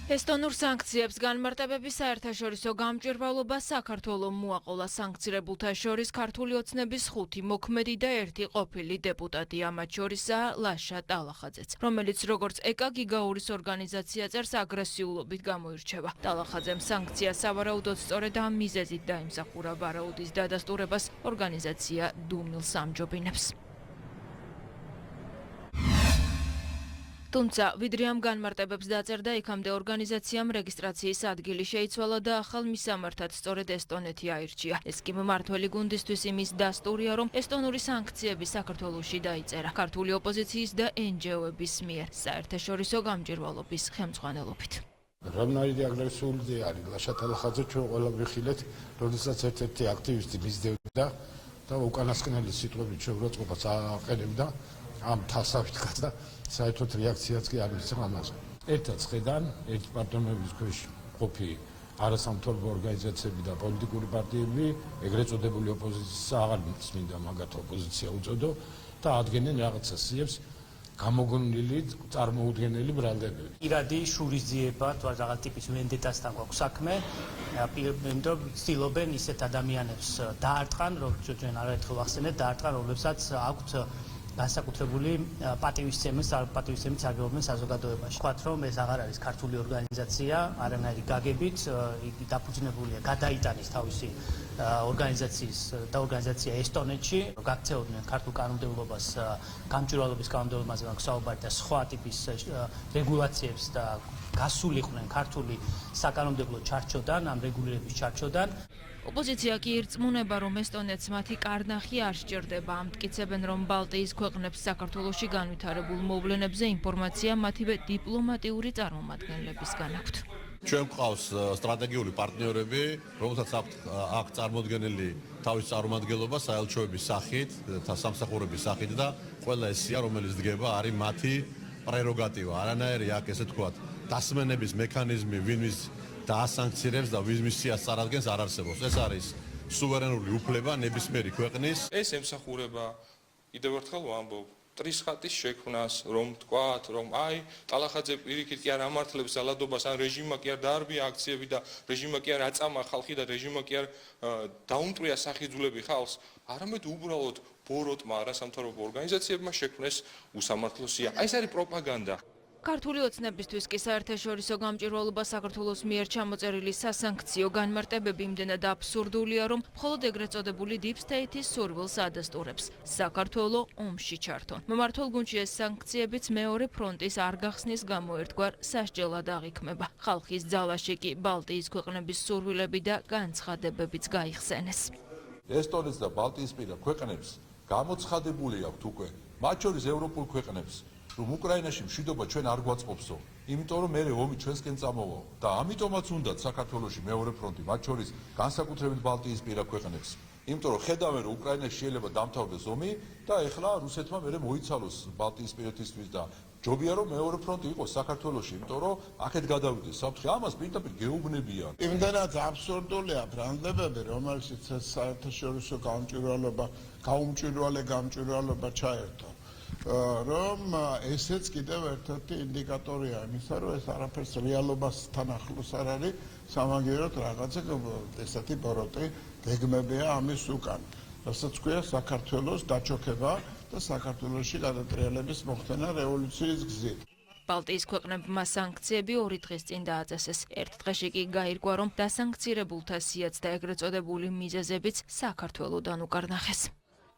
ესტონურ სანქციებს განმარტებების საერთაშორისო გამჭვირვალობა საქართველოს მოაყოლა სანქცირებულთა შორის ქართული ოცნების 5 მოქმედი და 1 ყოფილი დეპუტატი, ამათ შორისაა ლაშა ტალახაძეც, რომელიც როგორც ეკა გიგაურის ორგანიზაცია წერს აგრესიულობით გამოირჩევა. ტალახაძემ სანქცია სავარაუდოდ სწორედ ამ მიზეზით დაიმსახურა ვარაუდის დადასტურებას, ორგანიზაცია დუმილს ამჯობინებს. თუმცა ვიდრე ამ განმარტებებს დაწერდა, იქამდე ორგანიზაციამ რეგისტრაციის ადგილი შეიცვალა და ახალ მისამართად სწორედ ესტონეთი აირჩია. ეს კი მმართველი გუნდისთვის იმის დასტურია, რომ ესტონური სანქციები საქართველოში დაიწერა ქართული ოპოზიციის და NGO-ების მიერ საერთაშორისო გამჭვირვალობის ხელმძღვანელობით. Რამდენიმე აგრესიული არის ლაშა ტალახაძე, ჩვენ ყველა ვიხილეთ, როდესაც ერთ-ერთი აქტივისტი მისდევდა და უკანასკნელი სიტყვებით შეურაცხყოფას აყენებდა ამ თასავით და საერთოდ რეაქციაც კი არ მისცა ამაზე. ერთად ხედან, ერთი პარტნიორების ქვეშ ყოფი არასამთავრობო ორგანიზაციები და პოლიტიკური პარტიები, ეგრეთ წოდებული ოპოზიციის აღარ მინდა მაგათ ოპოზიცია უწოდო და ადგენენ რაღაცა სიებს გამოგონილი წარმოუდგენელი ბრალდებები. ირადი შურისძიება თუ რაღაც ტიპის ვენდეტასთან გვაქვს საქმე, იმიტომ ცდილობენ ისეთ ადამიანებს დაარტყან, როგორც ჩვენ არაერთხელ ვახსენეთ, დაარტყან, რომლებსაც აქვთ განსაკუთრებული პატივისცემის სარგებლობენ საზოგადოებაში. ვთქვათ, რომ ეს აღარ არის ქართული ორგანიზაცია, არანაირი გაგებით, იგი დაფუძნებულია გადაიტანის თავისი ორგანიზაცია ესტონეთში, გაქცეოდნენ ქართულ კანონმდებლობას, გამჭვირვალობის კანონმდებლობაზე საუბარი და სხვა ტიპის რეგულაციებს და გასულიყვნენ ქართული საკანონმდებლო ჩარჩოდან, ამ რეგულირების ჩარჩოდან. ოპოზიცია კი ირწმუნება, რომ ესტონეთს მათი კარნახი არ სჭირდება. ამტკიცებენ, რომ ბალტიის ქვეყნებს საქართველოში განვითარებულ მოვლენებზე ინფორმაცია მათივე დიპლომატიური წარმომადგენლებისგან აქვთ. ჩვენ გვყავს სტრატეგიული პარტნიორები, რომელთაც აქვს წარმოდგენილი თავის წარმომადგენლობა საელჩოების სახით, სამსახურების სახით და ყველა ეს სია, რომელიც დგება, არის მათი პრეროგატივა. არანაირი აქ ესე თქვათ, დასმენების მექანიზმი ვინმის დაასანქცირებს და ვინმის სიას წარადგენს არ არსებობს. ეს არის სუვერენული უფლება ნებისმიერი ქვეყნის. ეს ემსახურება კიდევ ერთხელ ვამბობ ტრისხატის შექმნას, რომ თქვათ, რომ აი ტალახაძე პირიქით კი არ ამართლებს ძალადობას, ან რეჟიმმა კი არ დაარბია აქციები და რეჟიმმა კი არ აწამა ხალხი და რეჟიმმა კი არ დაუმტვრია სახიძულები ხალხს, არამედ უბრალოდ ბოროტმა არასამთავრობო ორგანიზაციებმა შექმნეს უსამართლო სია. აი ეს არის პროპაგანდა. ქართული ოცნებისთვის კი საერთაშორისო გამჭვირვალობა საქართველოს მიერ ჩამოწერილი სასანქციო განმარტებები იმდენად აბსურდულია, რომ მხოლოდ ეგრეთ წოდებული Deep State-ის სურვილს ადასტურებს. საქართველოს ომში ჩართონ. მმართველ გუნდში ეს სანქციებიც მეორე ფრონტის არ გახსნის გამო ერთგვარ სასჯელად აღიქმება. ხალხის ძალაში კი ბალტიის ქვეყნების სურვილები და განცხადებებიც გაიხსენეს. ესტონეთს და ბალტიისპირა ქვეყნებს გამოცხადებული აქვთ უკვე, მათ შორის ევროპულ ქვეყნებს, რომ უკრაინაში მშვიდობა ჩვენ არ გვაწყობსო, იმიტომ რომ მერე ომი ჩვენსკენ წამოვა და ამიტომაც უნდათ საქართველოში მეორე ფრონტი, მათ შორის განსაკუთრებით ბალტიისპირა ქვეყნებს. იმიტომ რომ ხედავენ, რომ უკრაინაში შეიძლება დამთავრდეს ომი და ეხლა რუსეთმა მერე მოიცალოს ბალტიისპირეთისთვის და ჯობია რომ მეორე ფრონტი იყოს საქართველოში, იმიტომ რომ აქეთ გადავიდეს საფრთხე. ამას პირდაპირ გეუბნებიან. იმდენად აბსურდულია ბრალდებები, რომელშიც საერთაშორისო გამჭვირვალება ჩაერთო. რომ ესეც კიდევ ერთ-ერთი ინდიკატორია იმისა, რომ ეს არაფერს რეალობასთან ახლოს არ არის, სამაგიეროდ რაღაცა ესეთი ბოროტი გეგმებია ამის უკან. რასაც ქვია საქართველოს დაჩოქება და საქართველოში გადატრიალების მოხდენა რევოლუციის გზით. ბალტიის ქვეყნებმა სანქციები 2 დღის წინ დააწესეს. ერთ დღეში კი გაირკვა, რომ დასანქცირებულთა სიაც და ეგრეთ წოდებული მიზეზებიც საქართველოდან უკარნახეს.